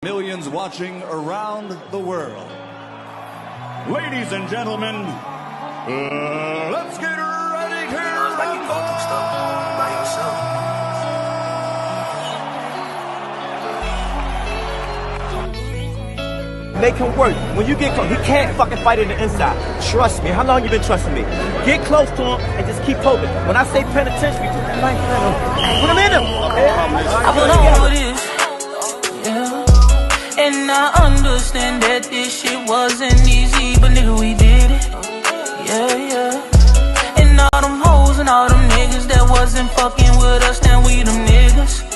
Millions watching around the world. Ladies and gentlemen, let's get ready to rumble! Make him work. When you get close, he can't fucking fight in the inside. Trust me. How long you been trusting me? Get close to him and just keep poking. When I say penitentiary, put that knife in him. Put him in him. I put on this, yeah. And I understand that this shit wasn't easy, but nigga, we did it. Yeah, yeah. And all them hoes and all them niggas that wasn't fucking with us, now we them niggas.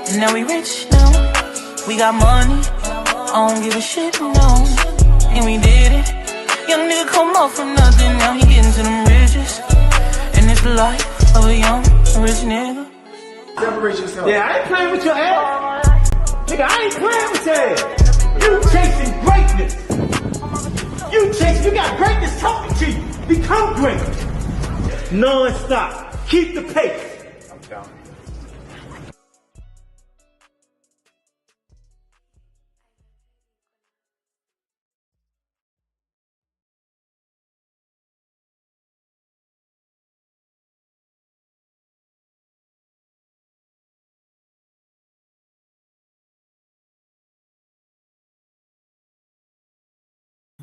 And now we rich now. We got money. I don't give a shit, no. And we did it. Young nigga come up from nothing, now he getting to them riches. And it's the life of a young, rich nigga. Separate yourself. Yeah, I ain't playing with your ass. Nigga, I ain't playing with your ass. You chasing greatness. You got greatness talking to you. Become great. Non-stop. Keep the pace. I'm telling you.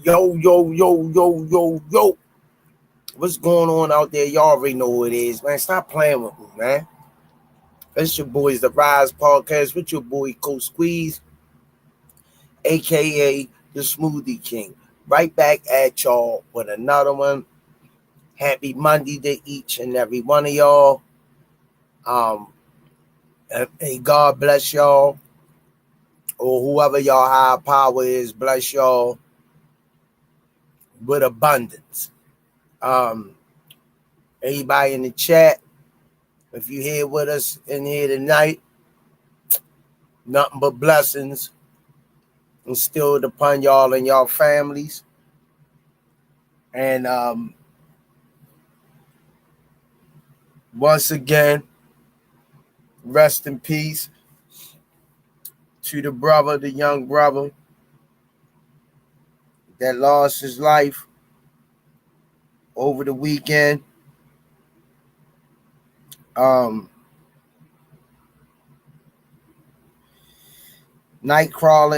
Yo. What's going on out there? Y'all already know who it is, man. Stop playing with me, man. It's your boys, the Rize Podcast, with your boy, Coach Squeeze, a.k.a. the Smoothie King. Right back at y'all with another one. Happy Monday to each and every one of y'all. Hey, God bless y'all. Or whoever y'all high power is, bless y'all with abundance. Everybody in the chat, if you're here with us in here tonight, nothing but blessings instilled upon y'all and y'all families. And once again, rest in peace to the brother, the young brother that lost his life over the weekend. Nightcrawler,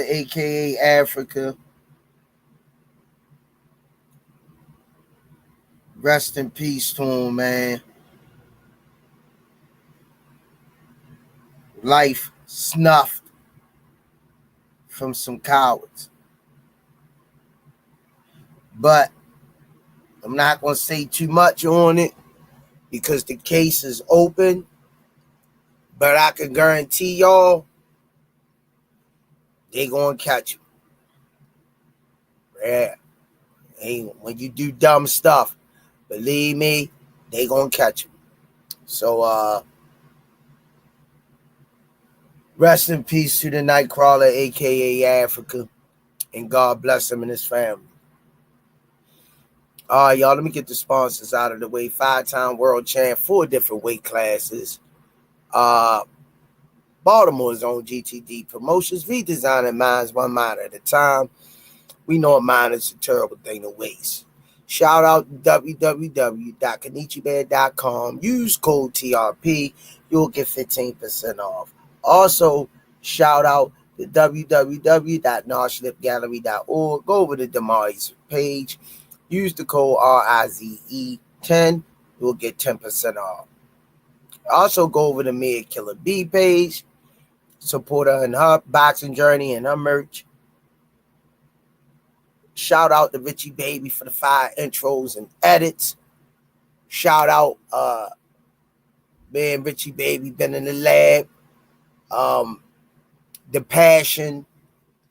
aka Africa. Rest in peace to him, man. Life snuffed from some cowards. But I'm not going to say too much on it because the case is open. But I can guarantee y'all, they going to catch him. Yeah. Hey, when you do dumb stuff, believe me, they going to catch him. So, rest in peace to the Nightcrawler, a.k.a. Africa. And God bless him and his family. All right, y'all, let me get the sponsors out of the way. 5-time world champ, 4 different weight classes. Baltimore's own GTD Promotions, redesigning minds one mind at a time. We know a mind is a terrible thing to waste. Shout out to www.kenichibed.com. Use code TRP. You'll get 15% off. Also, shout out to www.noslipgallery.org. Go over to Damari's page. Use the code RIZE10. You'll get 10% off. Also, go over to Mia Killer B page. Support her in her boxing journey and her merch. Shout out to Richie Baby for the 5 intros and edits. Shout out, man, Richie Baby been in the lab. The passion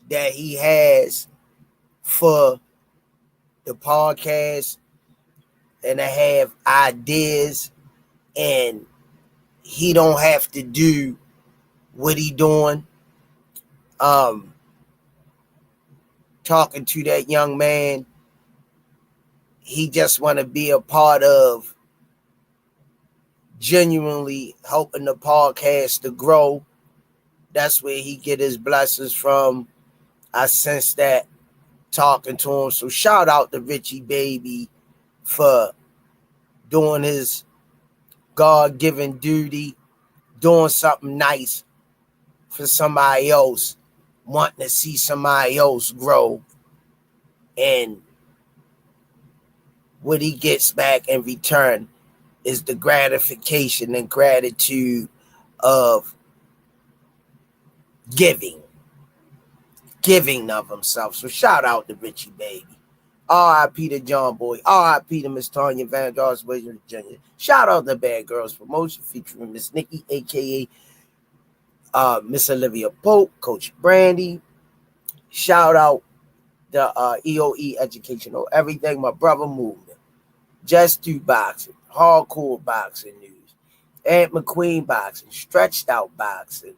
that he has for the podcast and to have ideas, and he don't have to do what he doing. Talking to that young man, he just want to be a part of genuinely helping the podcast to grow. That's where he get his blessings from. I sense that talking to him. So shout out to Richie Baby for doing his God-given duty, doing something nice for somebody else, wanting to see somebody else grow. And what he gets back in return is the gratification and gratitude of giving of himself. So shout out to Richie Baby. R.I.P. to John Boy. R.I.P. to Miss Tanya Van Dars, Virginia. Shout out to Bad Girls Promotion featuring Miss Nikki, a.k.a. Miss Olivia Pope, Coach Brandy. Shout out the EOE Educational Everything, my brother Movement. Just Do Boxing, Hardcore Boxing News, Aunt McQueen Boxing, Stretched Out Boxing,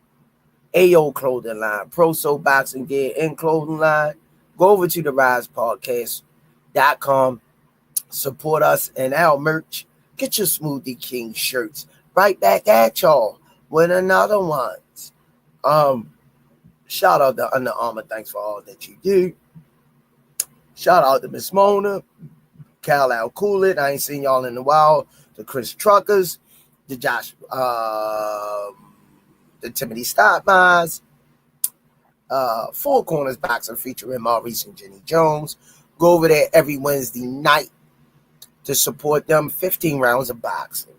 AO Clothing Line, Pro Soul Boxing Gear and Clothing Line. Go over to the Rize Podcast.com. Support us and our merch. Get your Smoothie King shirts. Right back at y'all with another one. Shout out to Under Armour. Thanks for all that you do. Shout out to Miss Mona, Cal Al Coolett. I ain't seen y'all in a while. The Chris Truckers, the Josh, the Timothy Stockmines, Four Corners Boxing featuring Maurice and Jenny Jones. Go over there every Wednesday night to support them. 15 rounds of boxing.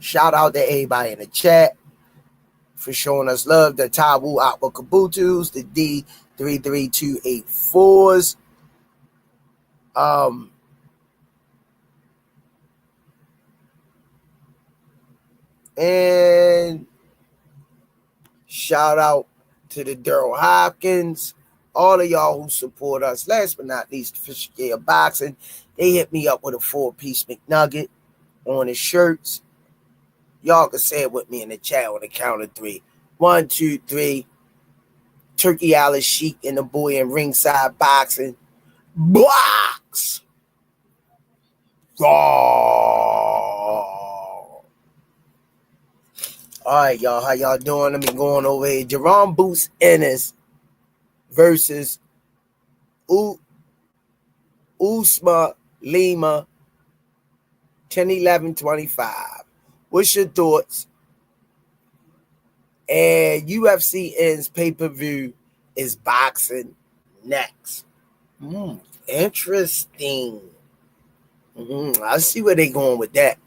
Shout out to everybody in the chat for showing us love. The Tabu Aqua Kabutus, the D33284s. And shout out to the Daryl Hopkins, all of y'all who support us. Last but not least, Fish Scale Boxing. They hit me up with a 4-piece McNugget on his shirts. Y'all can say it with me in the chat on the count of 3. 1, 2, 3. Turkey Alice Sheik and the boy in Ringside Boxing. Box! Oh. All right, y'all. How y'all doing? Let me go on over here. Jaron Boots Ennis versus Uisma Lima 10-11-25. What's your thoughts? And UFC ends pay-per-view is boxing next. Interesting. I see where they're going with that.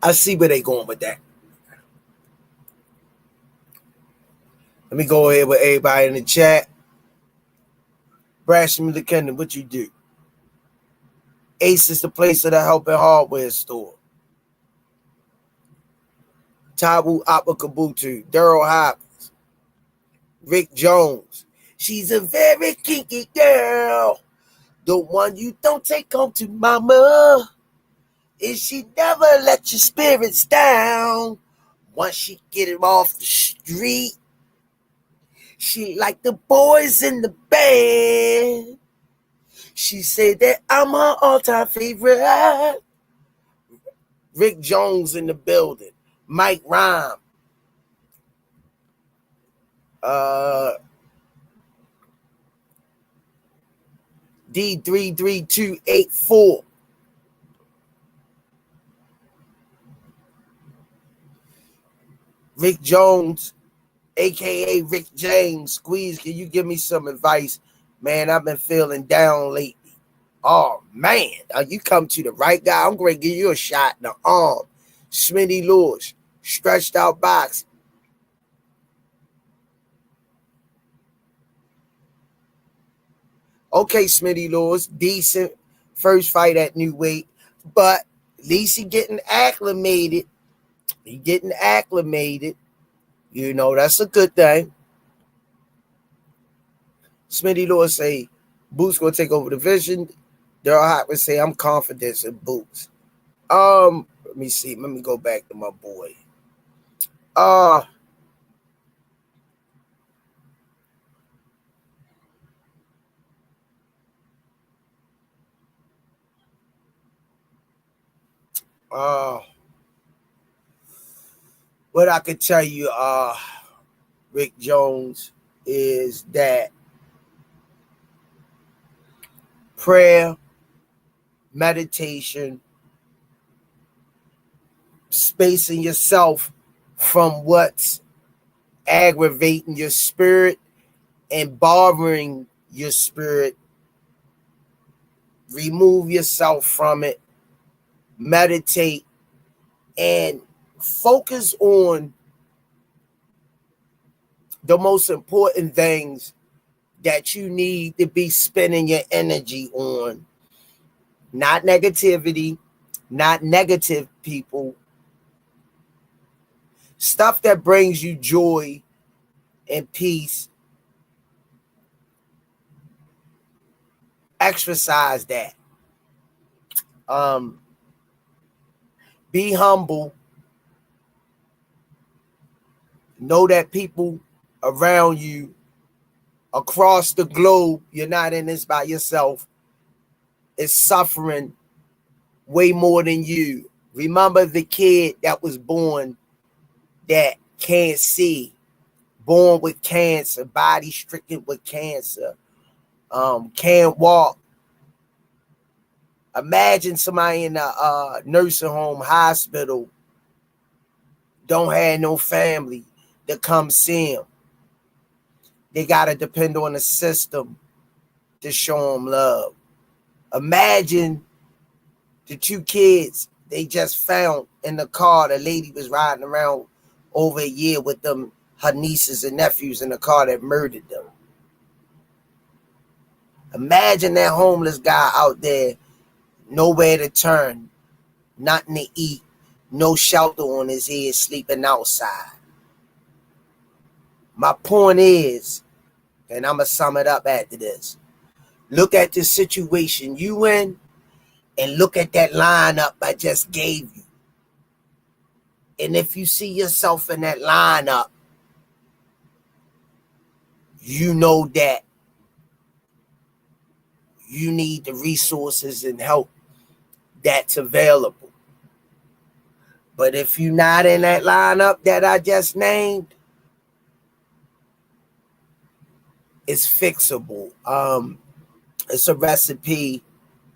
I see where they're going with that. Let me go ahead with everybody in the chat. Brashman McKinnon, what you do? Ace is the place of the helping hardware store. Tabu Apakabutu, Daryl Hopkins, Rick Jones. She's a very kinky girl. The one you don't take home to mama. And she never let your spirits down. Once she get it off the street, she like the boys in the band. She said that I'm her all-time favorite. Rick Jones in the building. Mike Rhyme. D33284. Rick Jones, a.k.a. Rick James. Squeeze, can you give me some advice? Man, I've been feeling down lately. Oh, man. You come to the right guy. I'm going to give you a shot in the arm. Smitty Lewis, Stretched Out Boxing. Okay, Smitty Lewis, decent first fight at new weight, but at least he getting acclimated. He getting acclimated. You know, that's a good thing. Smitty Lewis say, Boots going to take over the division. Daryl Hopkins say, I'm confident in Boots. Let me see. Let me go back to my boy. What I could tell you, Rick Jones, is that prayer, meditation, spacing yourself from what's aggravating your spirit and bothering your spirit, remove yourself from it, meditate, and focus on the most important things that you need to be spending your energy on. Not negativity, not negative people. Stuff that brings you joy and peace. Exercise that. Be humble. Know that people around you across the globe, you're not in this by yourself, is suffering way more than you. Remember the kid that was born that can't see, born with cancer, body stricken with cancer, can't walk. Imagine somebody in a nursing home, hospital, don't have no family to come see him. They got to depend on the system to show them love. Imagine the two kids they just found in the car. The lady was riding around over a year with them, her nieces and nephews in the car that murdered them. Imagine that homeless guy out there, nowhere to turn, nothing to eat, no shelter on his head, sleeping outside. My point is, and I'm going to sum it up after this, look at the situation you in and look at that lineup I just gave you. And if you see yourself in that lineup, you know that you need the resources and help that's available. But if you're not in that lineup that I just named, it's fixable. It's a recipe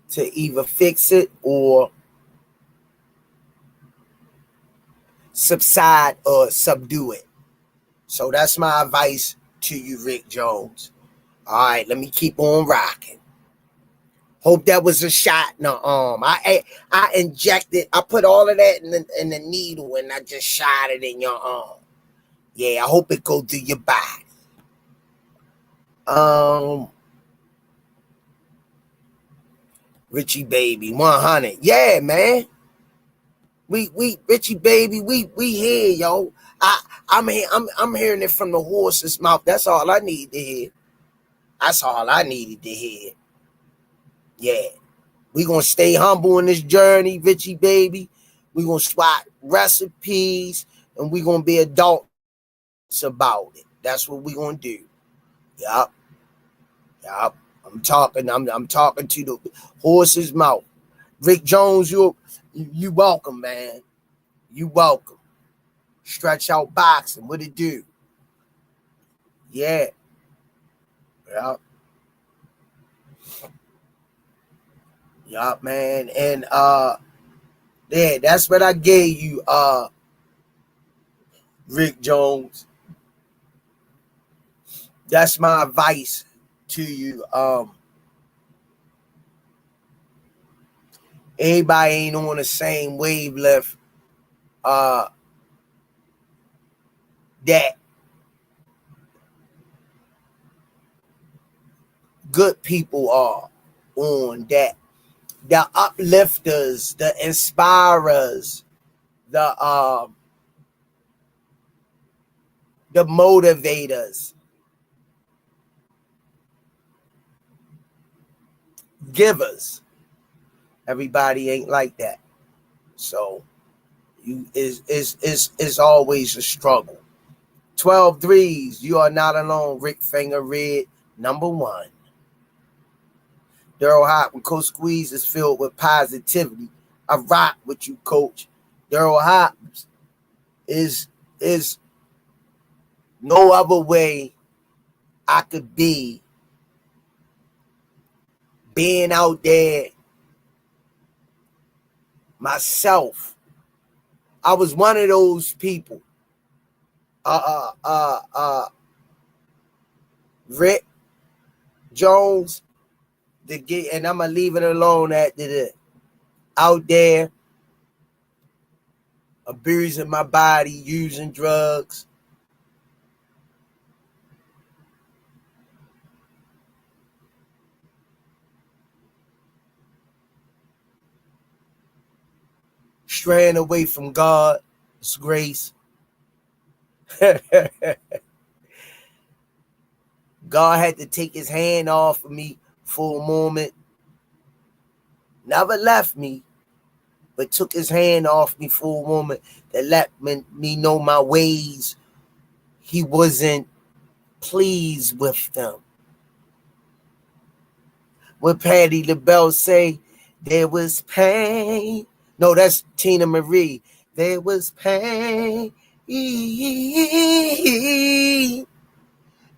to either fix it or subside or subdue it. So that's my advice to you, Rick Jones. All right, let me keep on rocking. Hope that was a shot in the arm. I injected, I put all of that in the needle and I just shot it in your arm. Yeah, I hope it go through your body. Richie Baby 100. Yeah, man. We Richie Baby, we here, yo. I'm hearing it from the horse's mouth. That's all I need to hear. That's all I needed to hear. Yeah. We gonna stay humble in this journey, Richie Baby. We gonna swap recipes and we gonna be adults about it. That's what we gonna do. Yup. I'm talking to the horse's mouth. Rick Jones, you welcome, man. You welcome. Stretch out boxing. What it do? Yeah. Yup, man. And yeah, that's what I gave you, Rick Jones. That's my advice to you. Everybody ain't on the same wavelength that good people are on, that the uplifters, the inspirers, the motivators, givers. Everybody ain't like that. So it's always a struggle. 12 threes, you are not alone. Rick Finger Red, #1. Daryl Hop and Coach Squeeze is filled with positivity. I rock with you, Coach. Daryl Hobbs is no other way I could be being out there myself. I was one of those people. Rick Jones, and I'm gonna leave it alone at the out there abusing my body, using drugs. Straying away from God's grace. God had to take his hand off of me for a moment. Never left me, but took his hand off me for a moment that let me know my ways. He wasn't pleased with them. When Patti LaBelle say, there was pain. No, that's Tina Marie. There was pain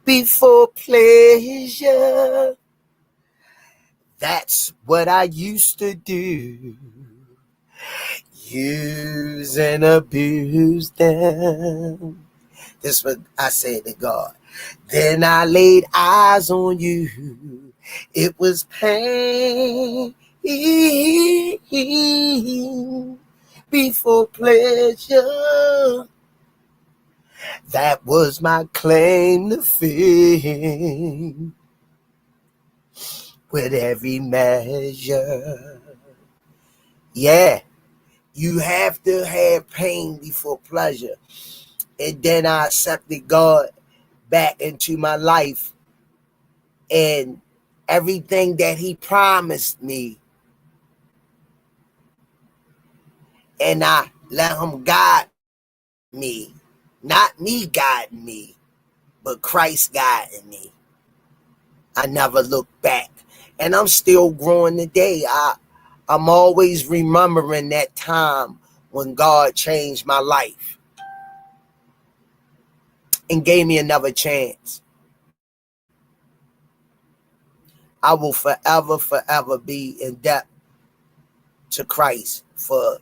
before pleasure. That's what I used to do. Use and abuse them. This is what I said to God. Then I laid eyes on you. It was pain before pleasure. That was my claim to fame. With every measure. Yeah, you have to have pain before pleasure. And then I accepted God back into my life. And everything that he promised me. And I let him guide me. Not me guiding me, but Christ guiding me. I never looked back. And I'm still growing today. I'm always remembering that time when God changed my life and gave me another chance. I will forever, forever be in debt to Christ for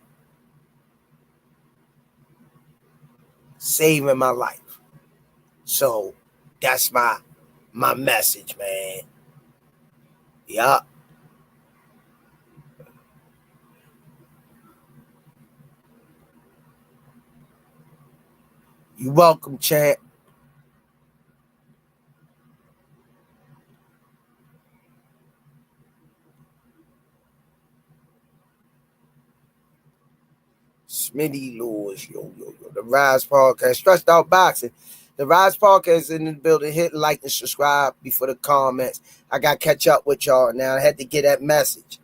saving my life. So that's my message, man. Yeah. You're welcome, champ. Smitty Lewis, yo. The Rize Podcast, Stressed Out Boxing. The Rize Podcast is in the building. Hit like and subscribe before the comments. I got to catch up with y'all now. I had to get that message.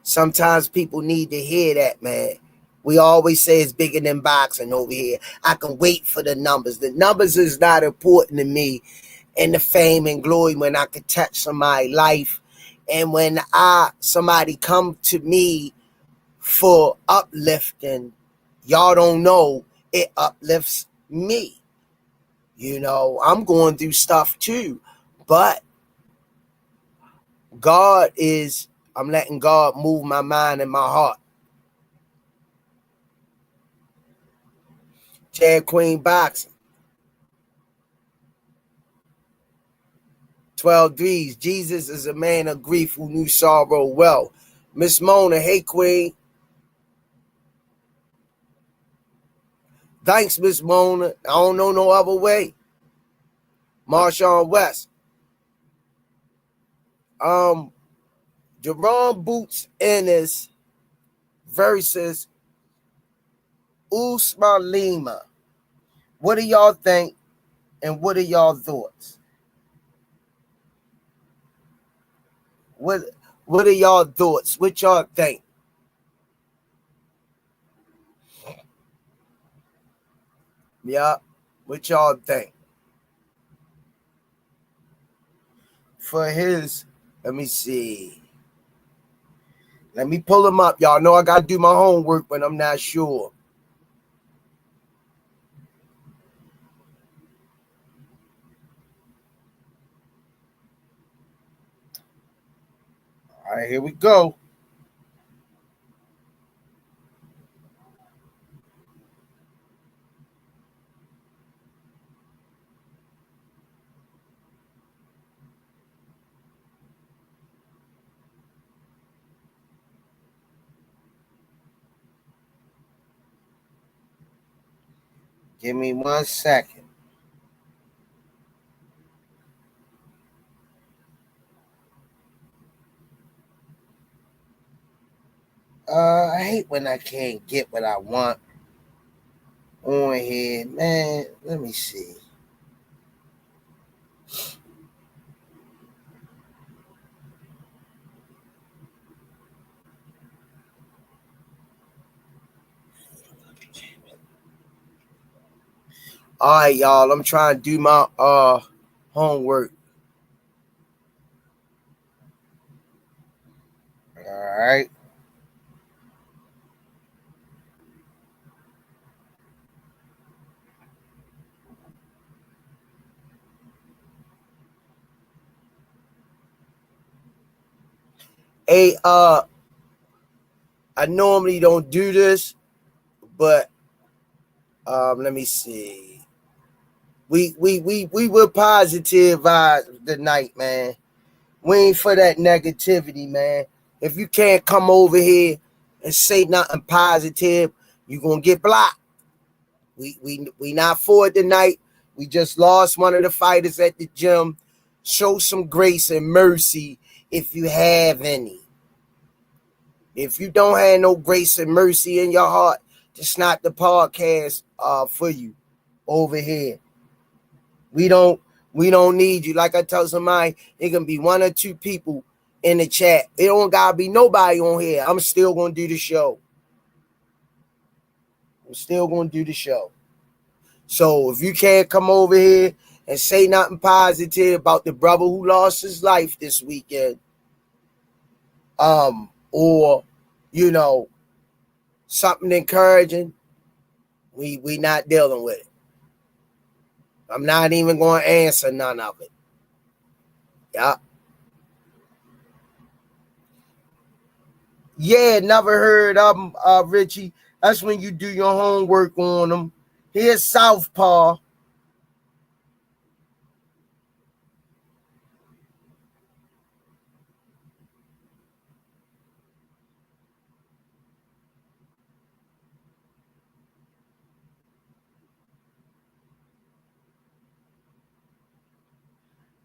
Sometimes people need to hear that, man. We always say it's bigger than boxing over here. I can wait for the numbers. The numbers is not important to me. And the fame and glory when I could touch somebody's life. And when somebody come to me for uplifting, y'all don't know, it uplifts me. You know, I'm going through stuff too. But I'm letting God move my mind and my heart. Chad Queen Boxing. 12 D's. Jesus is a man of grief who knew sorrow well. Miss Mona, hey Queen. Thanks, Miss Mona. I don't know no other way. Marshawn West. Jaron Boots Ennis versus Uisma Lima. What do y'all think? And what are y'all thoughts? What are y'all thoughts? What y'all think? Yeah, what y'all think? For his, let me see. Let me pull him up. Y'all know I got to do my homework when I'm not sure. All right, here we go. Give me 1 second. I hate when I can't get what I want on here, man. Let me see. All right, y'all. I'm trying to do my homework. All right. Hey, I normally don't do this, but let me see. We were positive vibes tonight, man. We ain't for that negativity, man. If you can't come over here and say nothing positive, you're gonna get blocked. We not for it tonight. We just lost one of the fighters at the gym. Show some grace and mercy if you have any. If you don't have no grace and mercy in your heart, it's not the podcast for you over here. We don't need you. Like I tell somebody, it can be 1 or 2 people in the chat. It don't gotta be nobody on here. I'm still gonna do the show. So if you can't come over here and say nothing positive about the brother who lost his life this weekend, or something encouraging, we not dealing with it. I'm not even going to answer none of it. Yeah, never heard of him, Richie. That's when you do your homework on them. Here's Southpaw.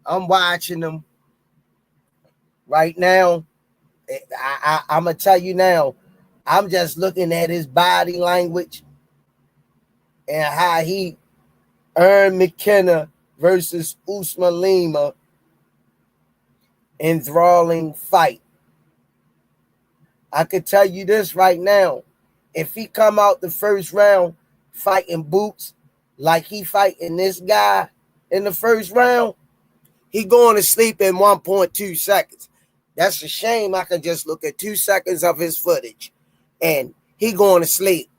I'm watching them right now. I'm going to tell you now, I'm just looking at his body language and how he earned McKenna versus Uisma Lima enthralling fight. I could tell you this right now. If he come out the first round fighting bouts like he fighting this guy in the first round, he going to sleep in 1.2 seconds. That's a shame. I can just look at 2 seconds of his footage and he going to sleep.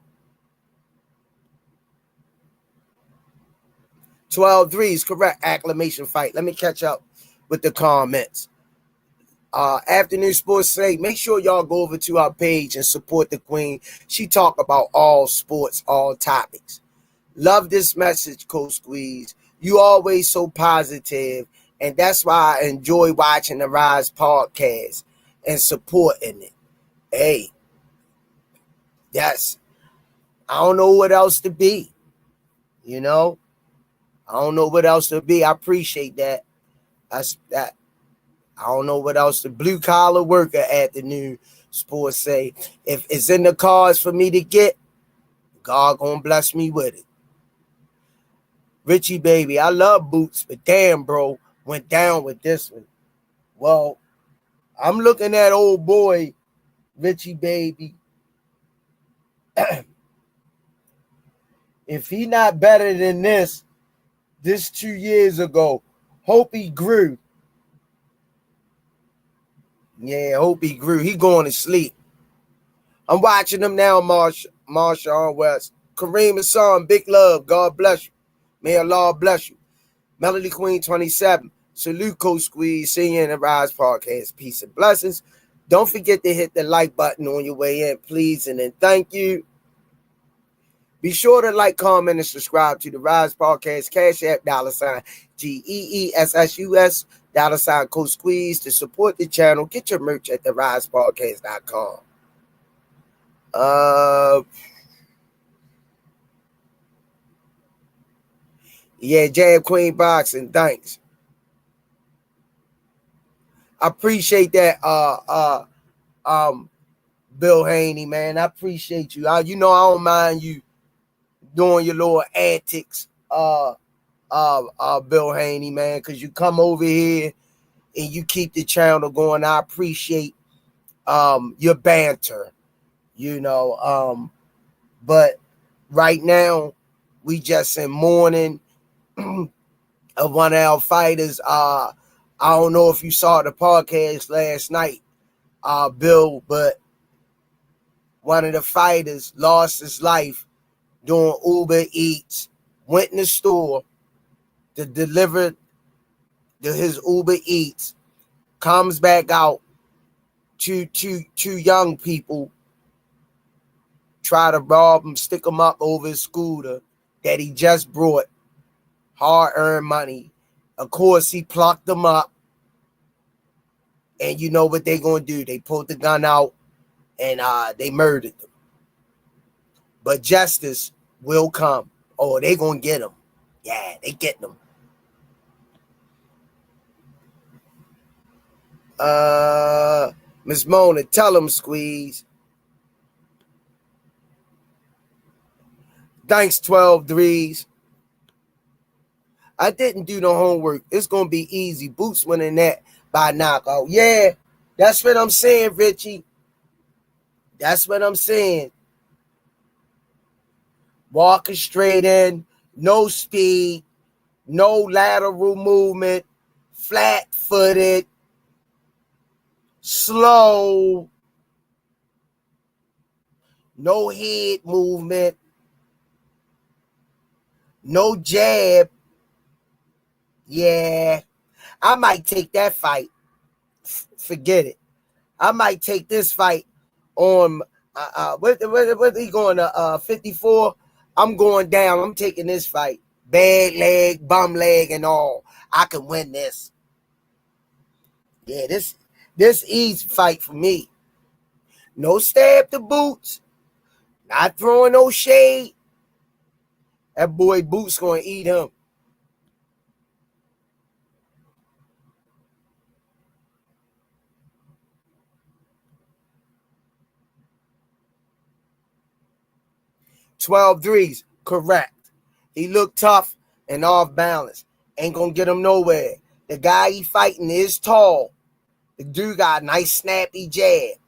12-3 is correct. Acclamation fight. Let me catch up with the comments. Afternoon Sports say, make sure y'all go over to our page and support the queen. She talk about all sports, all topics. Love this message, Coach Squeeze. You always so positive, and that's why I enjoy watching the Rize podcast and supporting it. Hey, I don't know what else to be. I don't know what else to be. I appreciate that. I don't know what else the blue collar worker afternoon sports say. If it's in the cards for me to get, God gonna bless me with it. Richie baby, I love bouts, but damn, bro, went down with this one. Well, I'm looking at old boy Richie baby. If he not better than this 2 years ago, hope he grew. Yeah, hope he grew. He going to sleep. I'm watching them now, Marshawn West. Kareem Hassan, big love. God bless you. May Allah bless you. Melody Queen 27. Salute Coach Squeeze. See you in the Rise Podcast. Peace and blessings. Don't forget to hit the like button on your way in, please. And then thank you. Be sure to like, comment, and subscribe to the Rise Podcast. Cash App, $GEESSUS, $Coach Squeeze to support the channel. Get your merch at therisepodcast.com. Yeah, Jab Queen Boxing, thanks. I appreciate that, Bill Haney, man. I appreciate you. You know I don't mind you doing your little antics, Bill Haney, man, because you come over here and you keep the channel going. I appreciate your banter, you know. But right now, we just in mourning of one of our fighters. I don't know if you saw the podcast last night, Bill, but one of the fighters lost his life doing Uber Eats, went in the store to deliver his Uber Eats, comes back out, two young people try to rob him, stick him up over his scooter that he just brought, hard-earned money. Of course, he plucked them up, and you know what they're going to do. They pulled the gun out, and they murdered them. But justice will come. Oh, they going to get him. Yeah, they getting him. Miss Mona, tell him, Squeeze. Thanks, 12 threes. I didn't do no homework. It's going to be easy. Boots winning that by knockout. Yeah, that's what I'm saying, Richie. That's what I'm saying. Walking straight in, no speed, no lateral movement, flat-footed, slow, no head movement, no jab. Yeah, I might take that fight. Forget it. I might take this fight on what he going to 54? I'm going down. I'm taking this fight. Bad leg, bum leg, and all. I can win this. Yeah, this easy fight for me. No stab to Boots. Not throwing no shade. That boy Boots going to eat him. $12 threes, correct. He looked tough and off balance. Ain't gonna get him nowhere. The guy he fighting is tall. The dude got a nice snappy jab.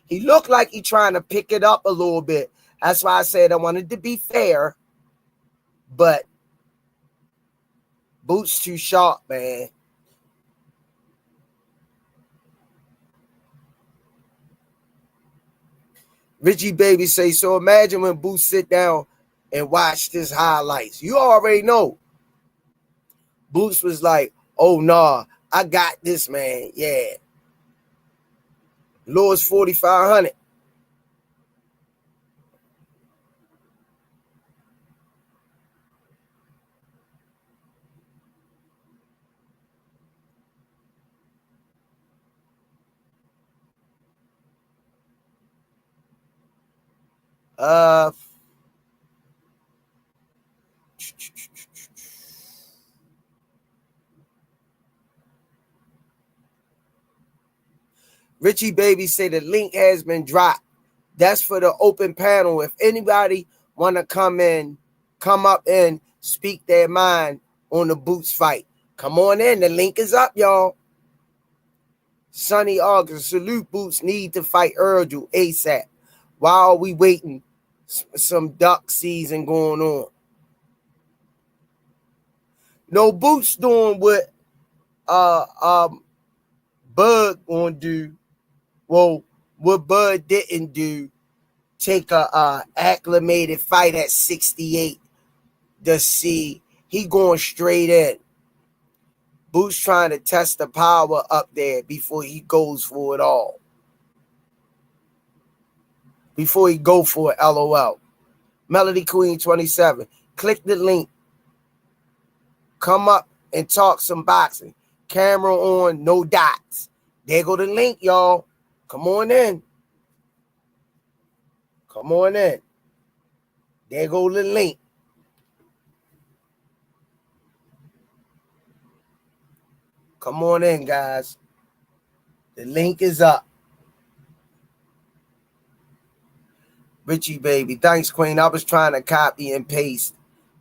He looked like he trying to pick it up a little bit. That's why I said I wanted to be fair. But Boots too sharp, man. Richie Baby say, so imagine when Boots sit down and watch this highlights. You already know. Boots was like, oh, nah, I got this, man. Yeah. Lowest 4,500. Richie Baby say the link has been dropped. That's for the open panel. If anybody want to come up and speak their mind on the Boots fight, come on in. The link is up, y'all. Sunny August, salute Boots, need to fight Urgel ASAP. Why are we waiting? Some duck season going on. No, Boots doing what Bug gonna do. Well, what Bud didn't do, take a acclimated fight at 68 to see. He going straight in. Boots trying to test the power up there before he goes for it all. Before he go for it, LOL. Melody Queen 27. Click the link. Come up and talk some boxing. Camera on, no dots. There go the link, y'all. Come on in. Come on in. There go the link. Come on in, guys. The link is up. Richie, baby. Thanks, Queen. I was trying to copy and paste,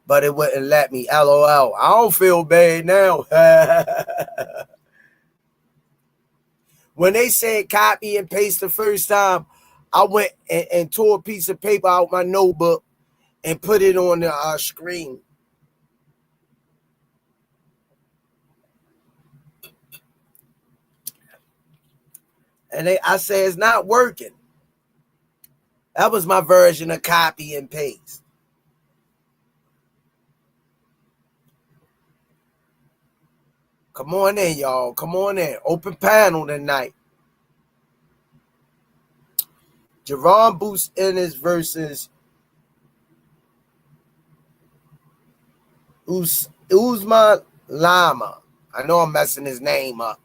but it wouldn't let me. LOL. I don't feel bad now. When they said copy and paste the first time, I went and tore a piece of paper out my notebook and put it on the screen. And I said, it's not working. That was my version of copy and paste. Come on in, y'all. Come on in. Open panel tonight. Jaron boosts Ennis versus Uisma Lima. I know I'm messing his name up.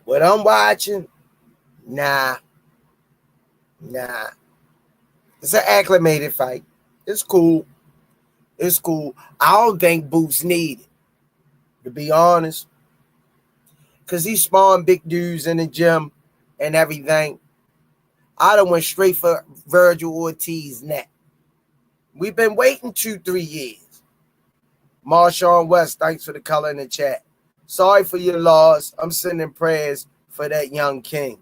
What I'm watching, nah. It's an acclimated fight. It's cool. It's cool. I don't think Boots need it, to be honest. Because he spawned big dudes in the gym and everything. I done went straight for Virgil Ortiz's neck. We've been waiting 2-3 years. Marshawn West, thanks for the color in the chat. Sorry for your loss. I'm sending prayers for that young king.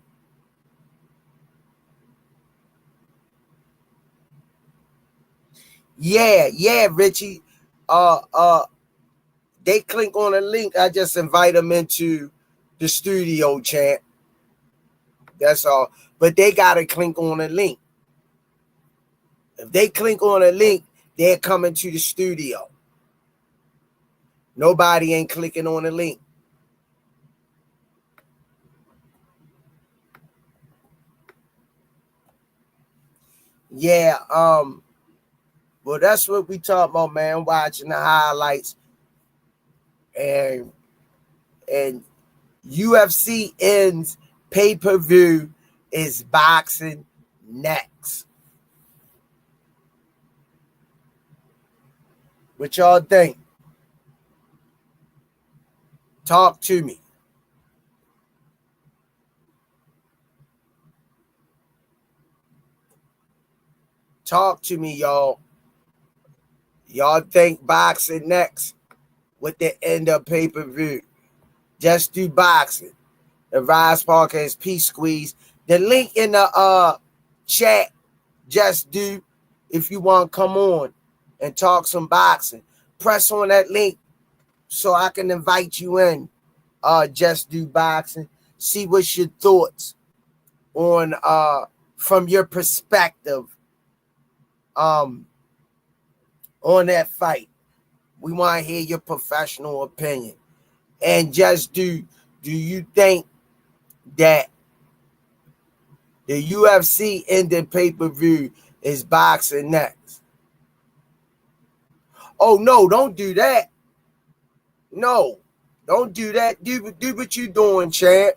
Yeah, Richie. They click on a link. I just invite them into the studio chat. That's all. But they gotta click on a link. If they click on a link, they're coming to the studio. Nobody ain't clicking on the link. Yeah, well, that's what we talk about, man. Watching the highlights. And UFC ends pay-per-view is boxing next. What y'all think? Talk to me. Talk to me, y'all. Y'all think boxing next with the end of pay-per-view? Just do boxing. The Rize Podcast Peace Squeeze. The link in the chat. Just do if you want to come on and talk some boxing. Press on that link so I can invite you in. Just do boxing. See what's your thoughts on from your perspective on that fight. We want to hear your professional opinion. And just do you think that the UFC ending pay-per-view is boxing next? Oh, no, don't do that. No, don't do that. Do what you doing, champ.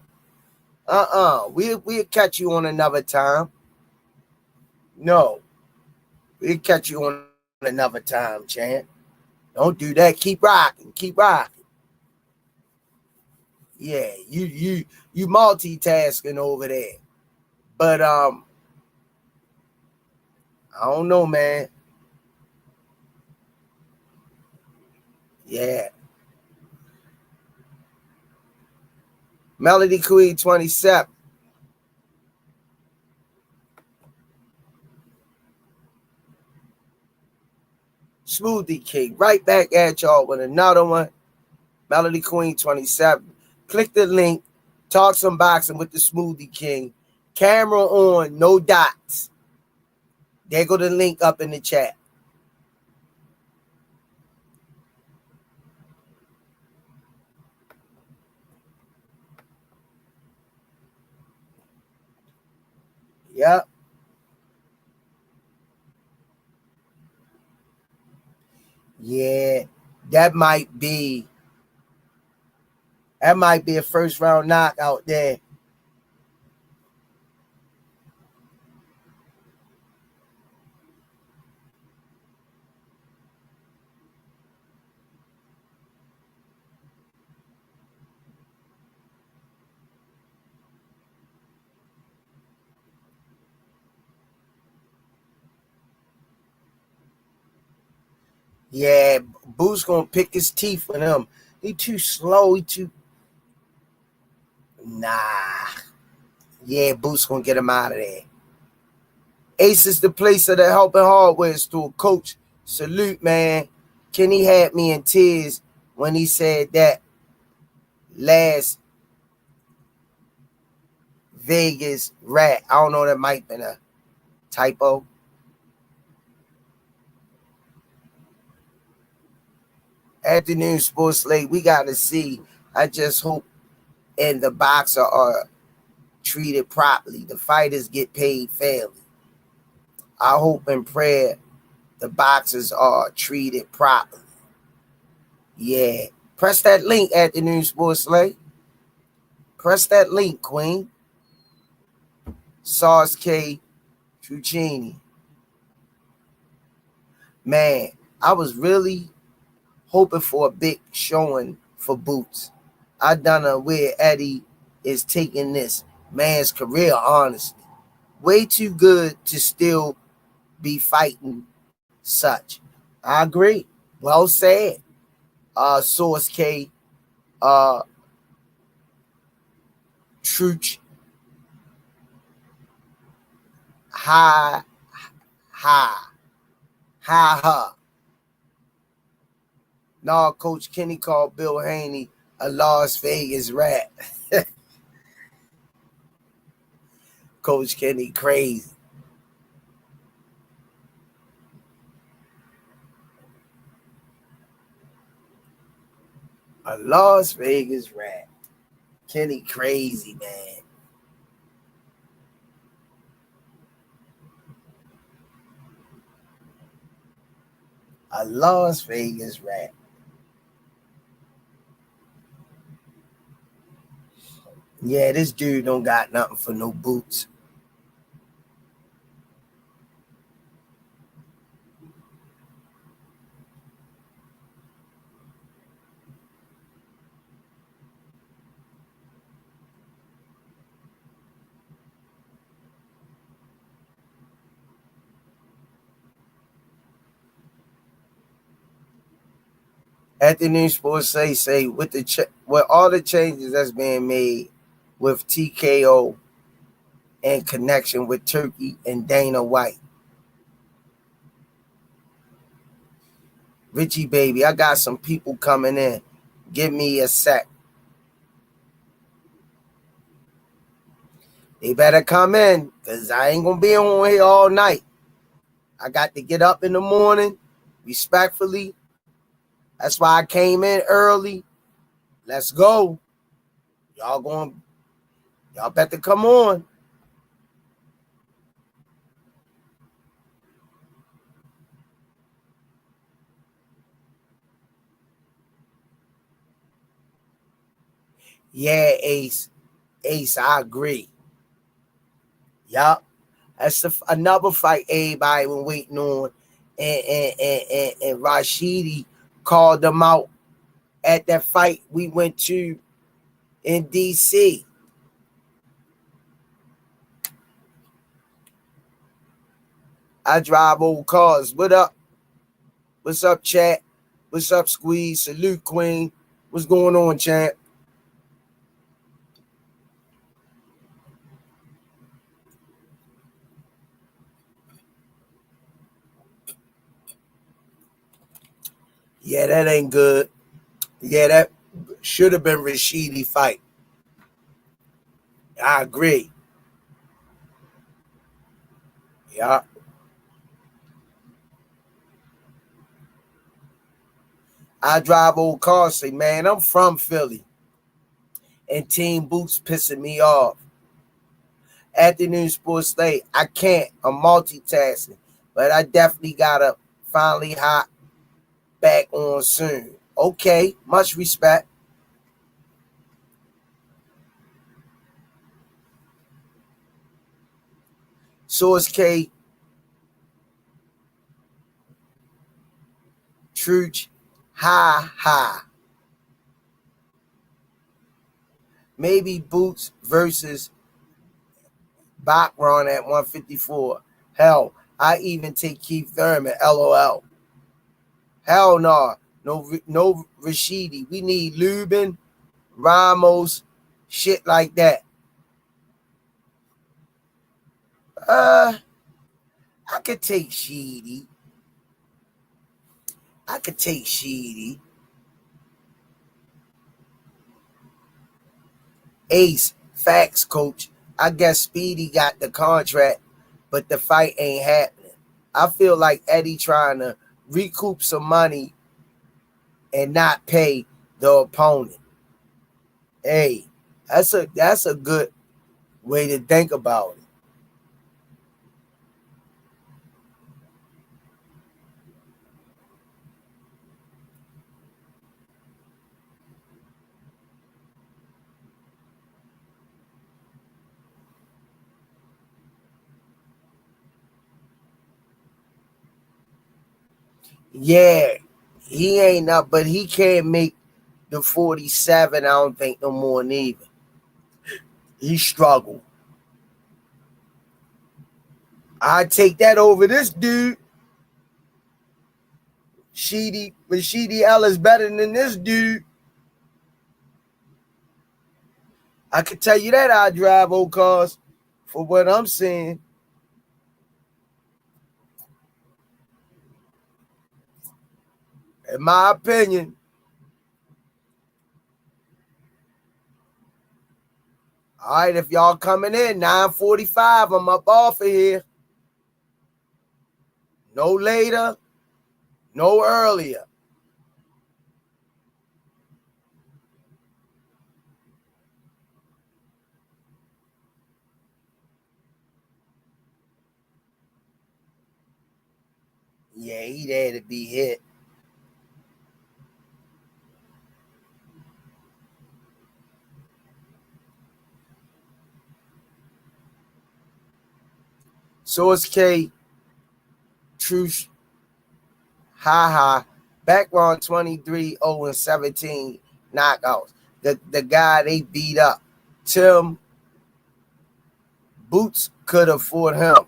We'll catch you on another time. No, we'll catch you on another time, champ. Don't do that. Keep rocking. Keep rocking. Yeah, you multitasking over there. But I don't know, man. Yeah. Melody Queen 27. Smoothie King. Right back at y'all with another one. Melody Queen 27. Click the link. Talk some boxing with the Smoothie King. Camera on, no dots. There go the link up in the chat. Yep. Yeah, that might be a first round knockout there. Yeah, Boo's gonna pick his teeth with him. He too slow. Nah. Yeah, Boo's gonna get him out of there. Ace is the place of the helping hardware store. Coach, salute, man. Kenny had me in tears when he said that last Vegas rat. I don't know, that might have been a typo. Afternoon sports late. We gotta see. I just hope and the boxer are treated properly. The fighters get paid fairly. I hope and pray the boxers are treated properly. Yeah. Press that link, Afternoon Sports Late. Press that link, Queen. Sauce K. Truccini. Man, I was really hoping for a big showing for Boots. I don't know where Eddie is taking this man's career, honestly. Way too good to still be fighting such. I agree. Well said. Source K. Truch. Ha. No, Coach Kenny called Bill Haney a Las Vegas rat. Coach Kenny crazy. A Las Vegas rat. Kenny crazy, man. A Las Vegas rat. Yeah, this dude don't got nothing for no Boots. Afternoon Sports say with with all the changes that's being made with TKO and connection with Turkey and Dana White. Richie baby, I got some people coming in. Give me a sec. They better come in because I ain't gonna be on here all night. I got to get up in the morning respectfully. That's why I came in early. Let's go. Y'all better come on. Yeah, Ace, I agree. Yup. That's another fight everybody been waiting on. And Rashidi called them out at that fight we went to in DC. I drive old cars. What up? What's up, chat? What's up, Squeeze? Salute, Queen. What's going on, champ? Yeah, that ain't good. Yeah, should have been Rashidi fight. I agree. Yeah. I drive old cars, say, man, I'm from Philly. And Team Boots pissing me off. Afternoon Sports Late, I can't. I'm multitasking. But I definitely gotta finally hop back on soon. Okay, much respect. Source K, Truth, ha. Maybe Boots versus Bachron at 154. Hell, I even take Keith Thurman, LOL. Hell no. No Rashidi. We need Lubin, Ramos, shit like that. I could take Sheedy. Ace, facts, coach. I guess Speedy got the contract, but the fight ain't happening. I feel like Eddie trying to recoup some money and not pay the opponent. Hey, that's a good way to think about it. Yeah, he ain't up, but he can't make the 47. I don't think no more neither. He struggled. I take that over this dude. Rashidi Ellis better than this dude. I can tell you that I drive old cars for what I'm saying. In my opinion. All right, if y'all coming in, 9:45, I'm up off of here. No later, no earlier. Yeah, he there to be hit. Source K, Truth, background 23, 0-17 knockouts. The guy they beat up, Tim Boots could afford him.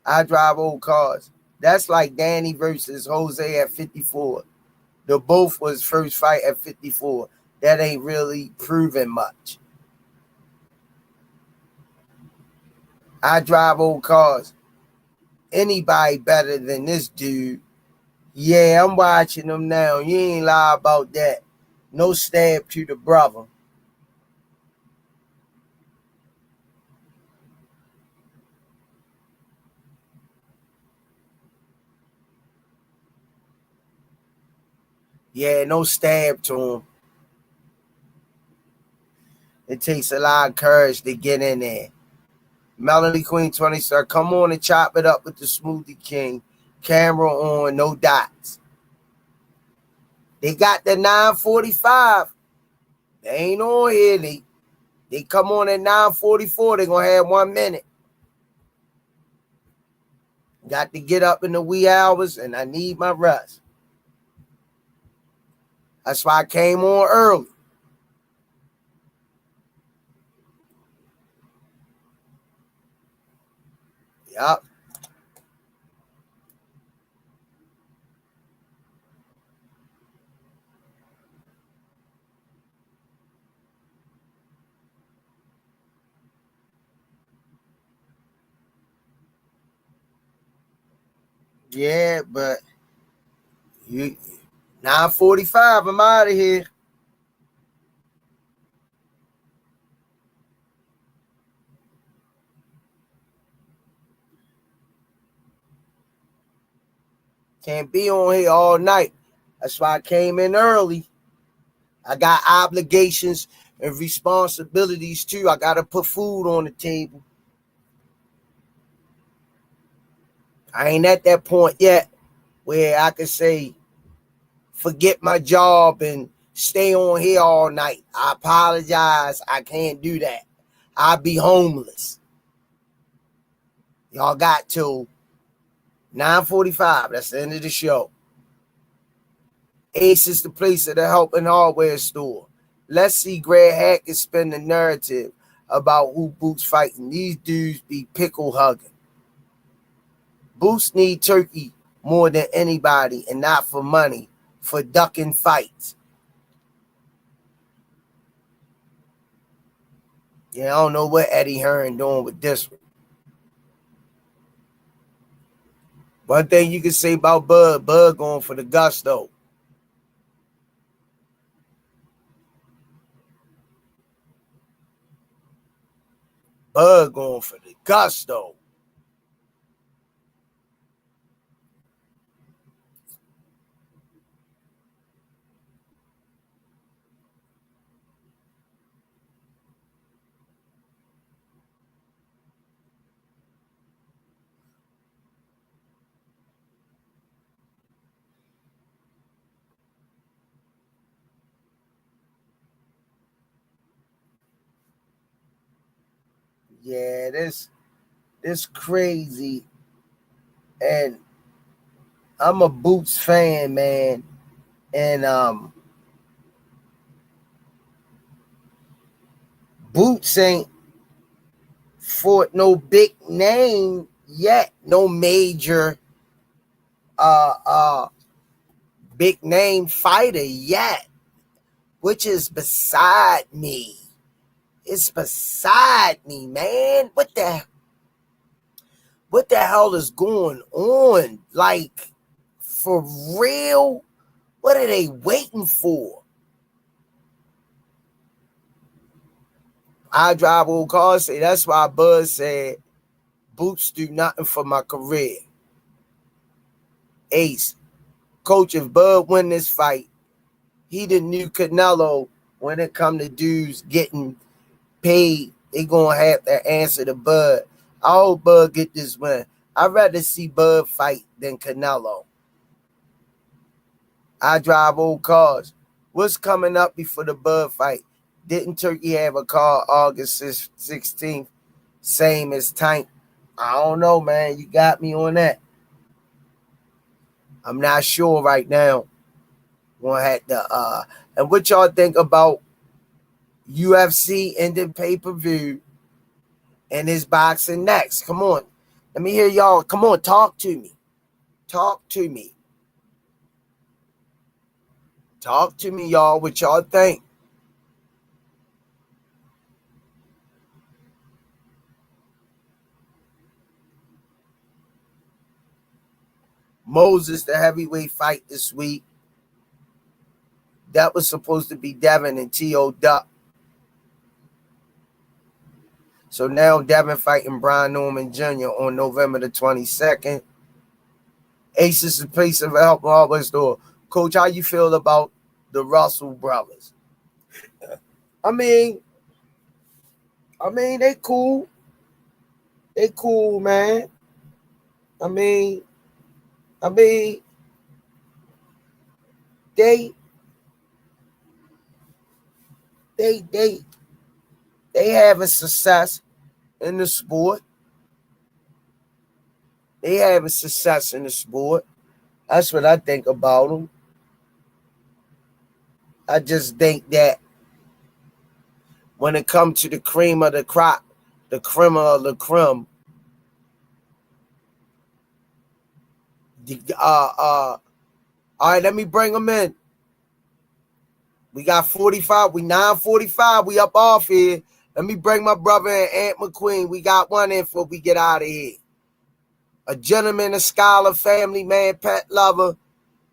I drive old cars. That's like Danny versus Jose at 54. The both was first fight at 54. That ain't really proven much. I drive old cars. Anybody better than this dude? Yeah, I'm watching them now. You ain't lie about that. No stab to the brother. Yeah, no stab to him. It takes a lot of courage to get in there. Melanie Queen 20, sir, come on and chop it up with the Smoothie King. Camera on, no dots. They got the 9:45. They ain't on here. They come on at 9:44. They're going to have 1 minute. Got to get up in the wee hours, and I need my rest. That's why I came on early. Yup. Yeah, but 9:45, I'm out of here. Can't be on here all night. That's why I came in early. I got obligations and responsibilities too. I got to put food on the table. I ain't at that point yet where I can say, forget my job and stay on here all night. I apologize. I can't do that. I'll be homeless. Y'all got till 9:45. That's the end of the show. Ace is the place at the help and hardware store. Let's see Greg Hackett spin the narrative about who Boots fighting. These dudes be pickle hugging. Boots need Turkey more than anybody, and not for money, for ducking fights. Yeah, I don't know what Eddie Hearn doing with this one. One thing you can say about Bud going for the gusto. Bud going for the gusto. Yeah, this crazy. And I'm a Boots fan, man. And Boots ain't fought no big name yet, no major big name fighter yet, which is beside me. It's beside me, man. What the hell is going on? Like, for real? What are they waiting for? I drive old cars. Say that's why Buzz said Boots do nothing for my career. Ace, coach, if Bud win this fight, he the new Canelo when it come to dudes getting paid. They gonna have to answer to Bud. I hope Bud get this win. I'd rather see Bud fight than Canelo. I drive old cars. What's coming up before the Bud fight? Didn't Turkey have a car August 16th? Same as Tank. I don't know, man. You got me on that. I'm not sure right now. Gonna have to and what y'all think about UFC ending pay-per-view and his boxing next? Come on. Let me hear y'all. Come on, talk to me. Talk to me. Talk to me, y'all. What y'all think? Moses, the heavyweight fight this week. That was supposed to be Devin and T.O. Duck. So now Devin fighting Brian Norman Jr. on November the 22nd. Ace is the place of help always door. Coach, how you feel about the Russell brothers? I mean, they cool. They cool, man. I mean, they having success in the sport. They having success in the sport. That's what I think about them. I just think that when it comes to the cream of the crop, the creme of the creme, all right, let me bring them in. We got 45. We 9:45. We up off here. Let me bring my brother and Aunt McQueen. We got one in before we get out of here. A gentleman, a scholar, family man, pet lover,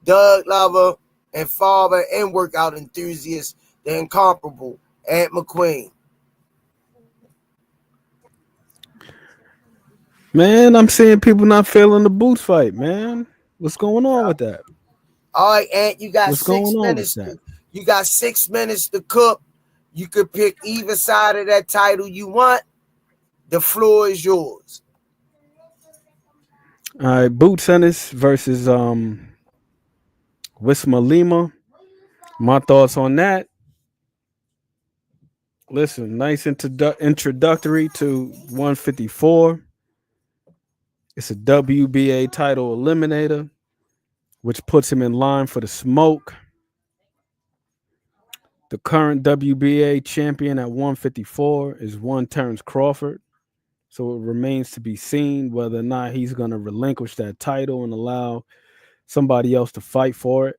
Doug lover, and father and workout enthusiast, the incomparable Aunt McQueen. Man, I'm seeing people not feeling the Boots fight, man. What's going on with that? All right, Ant, you got What's 6 going on minutes. with that? You got 6 minutes to cook. You could pick either side of that title you want. The floor is yours. All right, Boots Ennis versus Uisma Lima. My thoughts on that. Listen, nice introductory to 154. It's a WBA title eliminator, which puts him in line for the smoke. The current WBA champion at 154 is one Terrence Crawford. So it remains to be seen whether or not he's going to relinquish that title and allow somebody else to fight for it.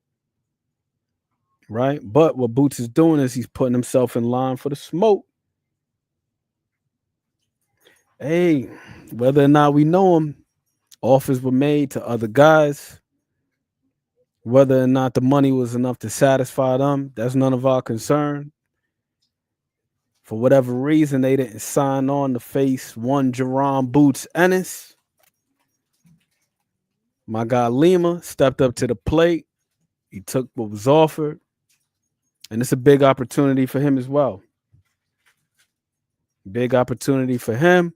Right? But what Boots is doing is he's putting himself in line for the smoke. Hey, whether or not we know him, offers were made to other guys. Whether or not the money was enough to satisfy them, that's none of our concern. For whatever reason, they didn't sign on to face one Jaron Boots Ennis. My guy Lima stepped up to the plate. He took what was offered. And it's a big opportunity for him as well. Big opportunity for him.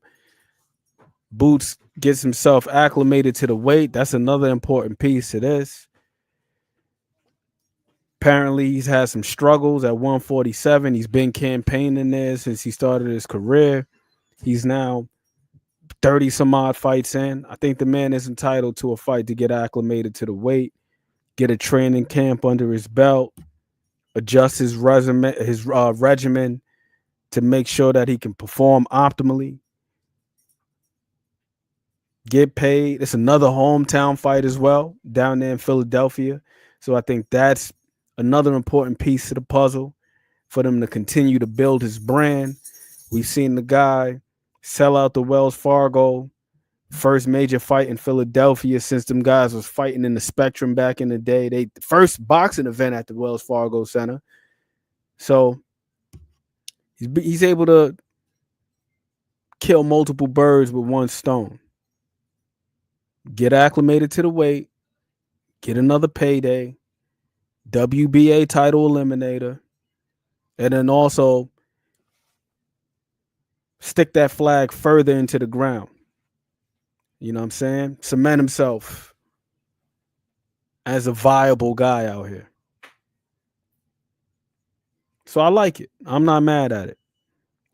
Boots gets himself acclimated to the weight. That's another important piece to this. Apparently, he's had some struggles at 147. He's been campaigning there since he started his career. He's now 30 some odd fights in. I think the man is entitled to a fight to get acclimated to the weight, get a training camp under his belt, adjust his regimen to make sure that he can perform optimally. Get paid. It's another hometown fight as well down there in Philadelphia. So I think that's another important piece of the puzzle for them to continue to build his brand. We've seen the guy sell out the Wells Fargo, first major fight in Philadelphia since them guys was fighting in the Spectrum back in the day. They first boxing event at the Wells Fargo Center. So he's able to kill multiple birds with one stone. Get acclimated to the weight, get another payday, WBA title eliminator, and then also stick that flag further into the ground. You know what I'm saying? Cement himself as a viable guy out here. So I like it. I'm not mad at it.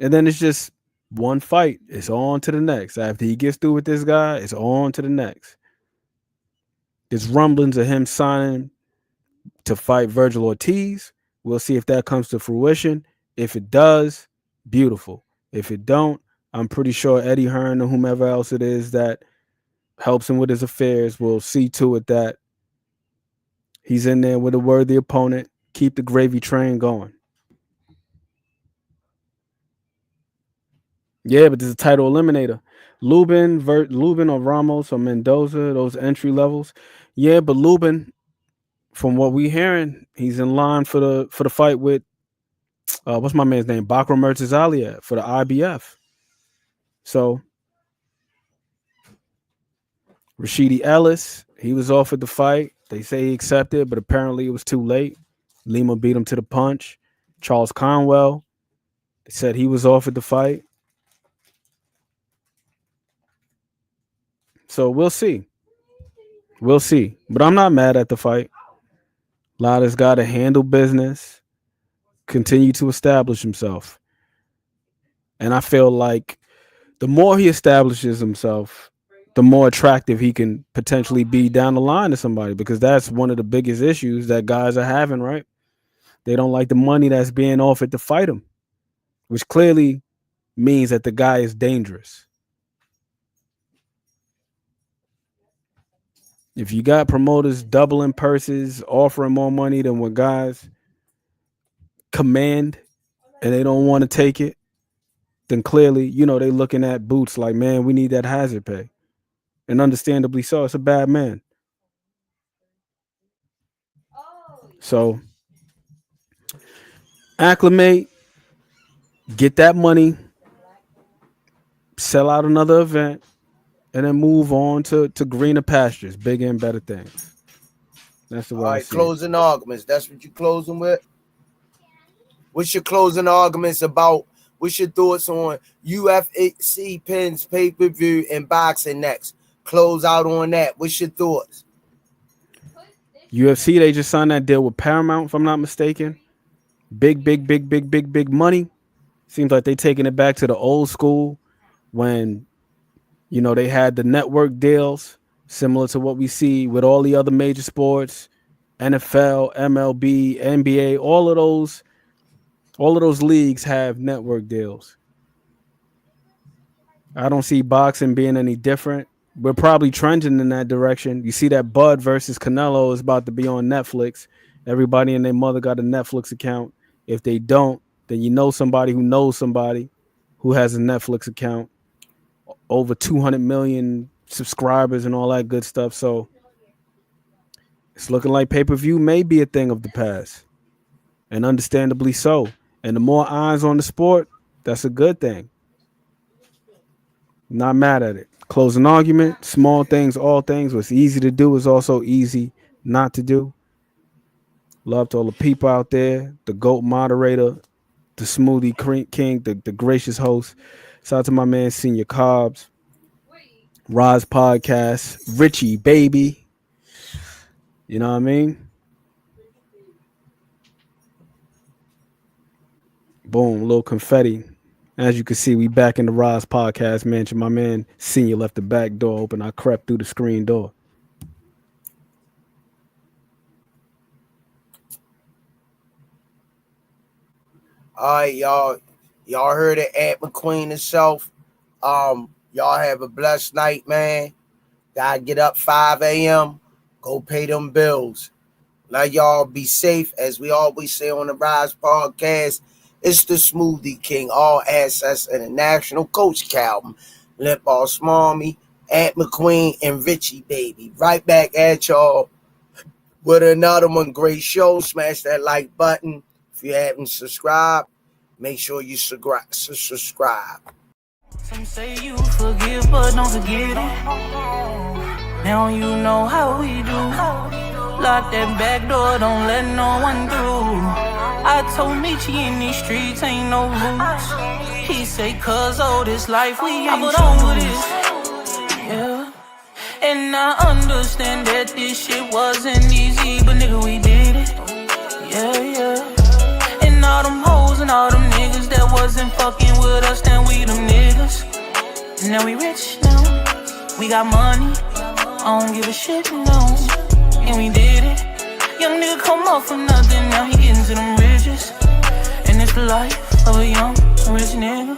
And then it's just one fight. It's on to the next. After he gets through with this guy, it's on to the next. There's rumblings of him signing to fight Virgil Ortiz. We'll see if that comes to fruition. If it does, beautiful. If it don't, I'm pretty sure Eddie Hearn or whomever else it is that helps him with his affairs will see to it that he's in there with a worthy opponent. Keep the gravy train going. Yeah, but there's a title eliminator. Lubin or Ramos or Mendoza, those entry levels. Yeah, but Lubin, from what we hearing, he's in line for the fight with what's my man's name? Bakram Murtazaliyev for the IBF. So Rashidi Ellis, he was offered the fight. They say he accepted, but apparently it was too late. Lima beat him to the punch. Charles Conwell, they said he was offered the fight. So we'll see. We'll see. But I'm not mad at the fight. Lada's got to handle business, continue to establish himself. And I feel like the more he establishes himself, the more attractive he can potentially be down the line to somebody, because that's one of the biggest issues that guys are having, right? They don't like the money that's being offered to fight him, which clearly means that the guy is dangerous. If you got promoters doubling purses, offering more money than what guys command, and they don't want to take it, then clearly, they looking at Boots like, man, we need that hazard pay. And understandably so. It's a bad man. So acclimate, get that money, sell out another event, and then move on to greener pastures, bigger and better things. That's the way All I right, see closing arguments. That's what you closing with? What's your closing arguments about? What's your thoughts on UFC pins, pay-per-view, and boxing next? Close out on that. What's your thoughts? UFC, they just signed that deal with Paramount, if I'm not mistaken. Big money. Seems like they taking it back to the old school when, you know, they had the network deals similar to what we see with all the other major sports, NFL, MLB, NBA, all of those leagues have network deals. I don't see boxing being any different. We're probably trending in that direction. You see that Bud versus Canelo is about to be on Netflix. Everybody and their mother got a Netflix account. If they don't, then you know somebody who knows somebody who has a Netflix account. Over 200 million subscribers and all that good stuff. So it's looking like pay-per-view may be a thing of the past. And understandably so. And the more eyes on the sport, that's a good thing. Not mad at it. Closing argument, small things, all things. What's easy to do is also easy not to do. Love to all the people out there, the GOAT moderator, the Smoothie King, the gracious host. Shout out to my man, Senior Cobbs, Rize Podcast, Richie, baby. You know what I mean? Boom, little confetti. As you can see, we back in the Rize Podcast mansion. My man, Senior, left the back door open. I crept through the screen door. All right, y'all. Y'all heard it, Aunt McQueen herself. Y'all have a blessed night, man. Gotta get up 5 a.m. Go pay them bills. Let y'all be safe. As we always say on the Rize Podcast, it's the Smoothie King, all access international, Coach Calvin, Limp Ball Smarmy, Aunt McQueen, and Richie, baby. Right back at y'all with another one. Great show. Smash that like button. If you haven't subscribed, make sure you subscribe. Some say you forgive, but don't forget it. Now you know how we do. Lock that back door, don't let no one through. I told Michi in these streets ain't no roots. He say, cuz all this life we ain't over this. Yeah. And I understand that this shit wasn't easy, but nigga, we did it. Yeah. And all them hoes and all them niggas that wasn't fucking with us, then we them niggas. Now we rich now, we got money, I don't give a shit, no. And we did it. Young nigga come up from nothing, now he getting to them riches. And it's the life of a young rich nigga.